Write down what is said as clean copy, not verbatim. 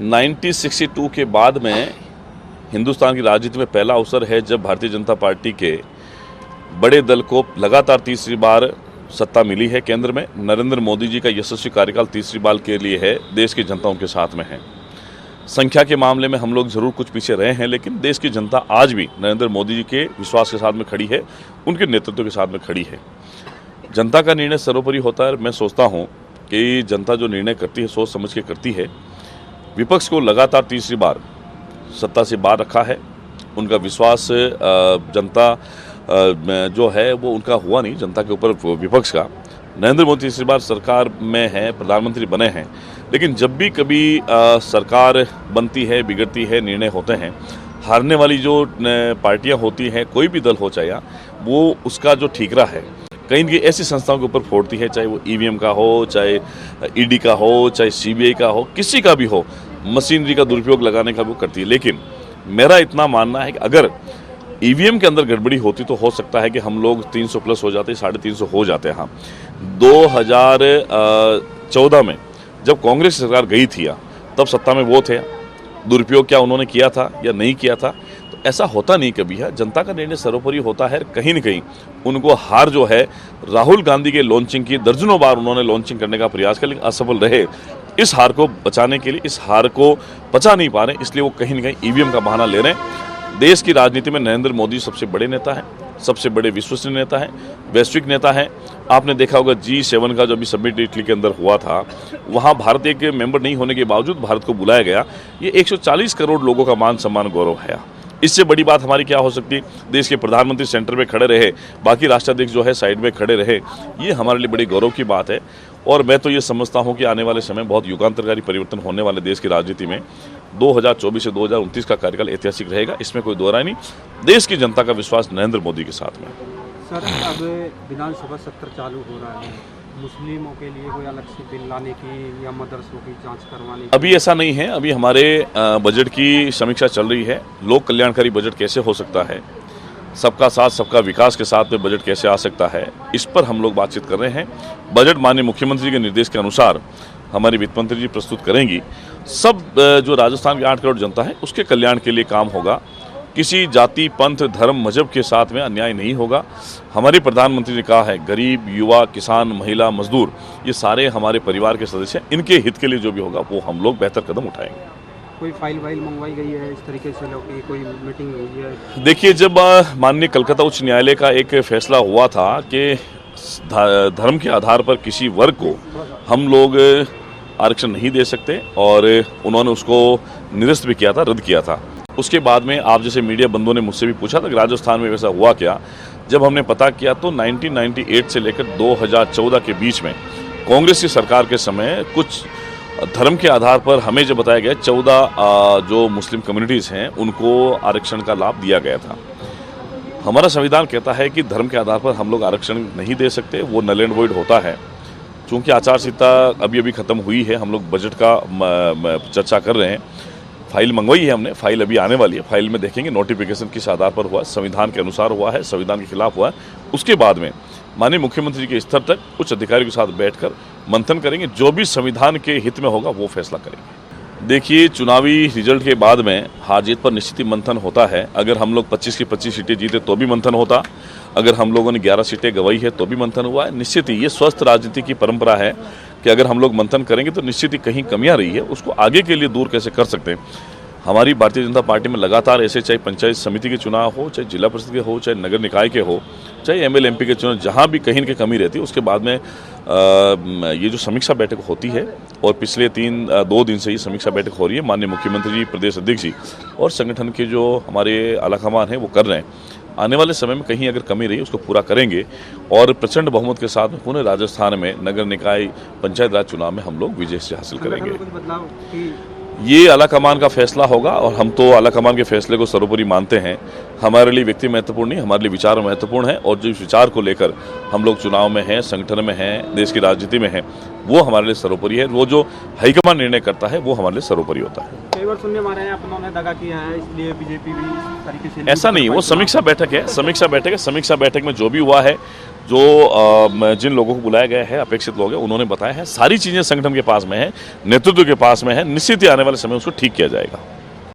1962 के बाद में हिंदुस्तान की राजनीति में पहला अवसर है जब भारतीय जनता पार्टी के बड़े दल को लगातार तीसरी बार सत्ता मिली है। केंद्र में नरेंद्र मोदी जी का यशस्वी कार्यकाल तीसरी बार के लिए है। देश की जनता उनके साथ में है। संख्या के मामले में हम लोग जरूर कुछ पीछे रहे हैं, लेकिन देश की जनता आज भी नरेंद्र मोदी जी के विश्वास के साथ में खड़ी है, उनके नेतृत्व के साथ में खड़ी है। जनता का निर्णय सर्वोपरि होता है। मैं सोचता हूँ कि जनता जो निर्णय करती है सोच समझ के करती है। विपक्ष को लगातार तीसरी बार सत्ता से बाहर रखा है। उनका विश्वास जनता जो है वो उनका हुआ नहीं, जनता के ऊपर विपक्ष का। नरेंद्र मोदी तीसरी बार सरकार में हैं, प्रधानमंत्री बने हैं, लेकिन जब भी कभी सरकार बनती है, बिगड़ती है, निर्णय होते हैं, हारने वाली जो पार्टियां होती हैं, कोई भी दल हो चाहे, वो उसका जो ठीकरा है कहीं की ऐसी संस्थाओं के ऊपर फोड़ती है, चाहे वो ईवीएम का हो, चाहे ईडी का हो, चाहे सीबीआई का हो, किसी का भी हो, मशीनरी का दुरुपयोग लगाने का वो करती है। लेकिन मेरा इतना मानना है कि अगर ईवीएम के अंदर गड़बड़ी होती तो हो सकता है कि हम लोग 300 प्लस हो जाते, 350 हो जाते। हाँ, 2014 में जब कांग्रेस सरकार गई थी तब सत्ता में वो थे, दुरुपयोग क्या उन्होंने किया था या नहीं किया था, तो ऐसा होता नहीं कभी है। जनता का निर्णय सर्वोपरि होता है। कहीं न कहीं उनको हार जो है, राहुल गांधी के लॉन्चिंग की दर्जनों बार उन्होंने लॉन्चिंग करने का प्रयास किया, लेकिन असफल रहे। इस हार को बचाने के लिए, इस हार को पचा नहीं पा रहे, इसलिए वो कहीं न कहीं ईवीएम का बहाना ले रहे हैं। देश की राजनीति में नरेंद्र मोदी सबसे बड़े नेता हैं, सबसे बड़े विश्वसनीय नेता हैं, वैश्विक नेता हैं। आपने देखा होगा G7 का जो अभी समिट इटली के अंदर हुआ था, वहाँ भारत एक मेंबर नहीं होने के बावजूद भारत को बुलाया गया। ये 140 करोड़ लोगों का मान सम्मान गौरव है। इससे बड़ी बात हमारी क्या हो सकती है? देश के प्रधानमंत्री सेंटर में खड़े रहे, बाकी राष्ट्राध्यक्ष जो है साइड में खड़े रहे, ये हमारे लिए बड़ी गौरव की बात है। और मैं तो ये समझता हूँ कि आने वाले समय बहुत युगांतरकारी परिवर्तन होने वाले देश की राजनीति में 2024 से 2029 का कार्यकाल ऐतिहासिक रहेगा, इसमें कोई दो राय नहीं। देश की जनता का विश्वास नरेंद्र मोदी के साथ में। सर, अब विधानसभा सत्र चालू हो रहा है, मुस्लिमों के लिए कोई अलग से बिल लाने की या मदरसों की जांच करवाने की? अभी ऐसा नहीं है। अभी हमारे बजट की समीक्षा चल रही है। लोक कल्याणकारी बजट कैसे हो सकता है, सबका साथ सबका विकास के साथ में बजट कैसे आ सकता है, इस पर हम लोग बातचीत कर रहे हैं। बजट माननीय मुख्यमंत्री के निर्देश के अनुसार हमारी वित्त मंत्री जी प्रस्तुत करेंगी। सब जो राजस्थान की 8 करोड़ जनता है उसके कल्याण के लिए काम होगा। किसी जाति, पंथ, धर्म, मजहब के साथ में अन्याय नहीं होगा। हमारे प्रधानमंत्री ने कहा है गरीब, युवा, किसान, महिला, मजदूर, ये सारे हमारे परिवार के सदस्य हैं। इनके हित के लिए जो भी होगा वो हम लोग बेहतर कदम उठाएंगे। कोई फाइल मंगवाई गई है इस तरीके से, लोग की कोई मीटिंग हुई है? देखिए, जब माननीय कलकत्ता उच्च न्यायालय का एक फैसला हुआ था कि धर्म के आधार पर किसी वर्ग को हम लोग आरक्षण नहीं दे सकते, और उन्होंने उसको निरस्त भी किया था, रद्द किया था। उसके बाद में आप जैसे मीडिया बंधुओं ने मुझसे भी पूछा था कि राजस्थान में वैसा हुआ क्या। जब हमने पता किया तो 1998 से लेकर 2014 के बीच में कांग्रेस की सरकार के समय कुछ धर्म के आधार पर हमें जो बताया गया 14 जो मुस्लिम कम्युनिटीज़ हैं उनको आरक्षण का लाभ दिया गया था। हमारा संविधान कहता है कि धर्म के आधार पर हम लोग आरक्षण नहीं दे सकते, वो नल एंड वॉइड होता है। चूँकि आचार संहिता अभी खत्म हुई है, हम लोग बजट का चर्चा कर रहे हैं। फाइल मंगवाई है हमने, फाइल अभी आने वाली है। फाइल में देखेंगे नोटिफिकेशन किस आधार पर हुआ, संविधान के अनुसार हुआ है, संविधान के खिलाफ हुआ है। उसके बाद में माननीय मुख्यमंत्री के स्तर तक उच्च अधिकारियों के साथ बैठकर मंथन करेंगे, जो भी संविधान के हित में होगा वो फैसला करेंगे। देखिए, चुनावी रिजल्ट के बाद में हार जीत पर निश्चित ही मंथन होता है। अगर हम लोग 25 की 25 सीटें जीते तो भी मंथन होता, अगर हम लोगों ने 11 सीटें गंवाई है तो भी मंथन हुआ है। निश्चित ही ये स्वस्थ राजनीति की परंपरा है कि अगर हम लोग मंथन करेंगे तो निश्चित ही कहीं कमियां रही है, उसको आगे के लिए दूर कैसे कर सकते हैं। हमारी भारतीय जनता पार्टी में लगातार ऐसे, चाहे पंचायत समिति के चुनाव हो, चाहे जिला परिषद के हो, चाहे नगर निकाय के हो, चाहे एमएलए एमपी के चुनाव, जहां भी कहीं न कहीं कमी रहती है उसके बाद में ये जो समीक्षा बैठक होती है, और पिछले 2 दिन से ये समीक्षा बैठक हो रही है। माननीय मुख्यमंत्री जी, प्रदेश अध्यक्ष जी और संगठन के जो हमारे आलाकमान हैं वो कर रहे हैं। आने वाले समय में कहीं अगर कमी रही उसको पूरा करेंगे, और प्रचंड बहुमत के साथ में पुणे राजस्थान में नगर निकाय, पंचायत राज चुनाव में हम लोग विजय से हासिल करेंगे। ये आलाकमान का फैसला होगा, और हम तो आलाकमान के फैसले को सर्वोपरि मानते हैं। हमारे लिए व्यक्ति महत्वपूर्ण नहीं, हमारे लिए विचार महत्वपूर्ण है, और जिस विचार को लेकर हम लोग चुनाव में हैं, संगठन में हैं, देश की राजनीति में हैं, वो हमारे लिए सर्वोपरि है। वो जो हाईकमान निर्णय करता है वो हमारे लिए सर्वोपरि होता है। कई बार सुनने में आ रहे हैं उन्होंने दगा किया है, इसलिए बीजेपी भी इस तरीके से। ऐसा नहीं, वो समीक्षा बैठक है, समीक्षा बैठक है। समीक्षा बैठक में जो भी हुआ है, जो जिन लोगों को बुलाया गया है, अपेक्षित लोग हैं, उन्होंने बताया है सारी चीज़ें संगठन के पास में है, नेतृत्व के पास में है, निश्चित ही आने वाले समय में उसको ठीक किया जाएगा।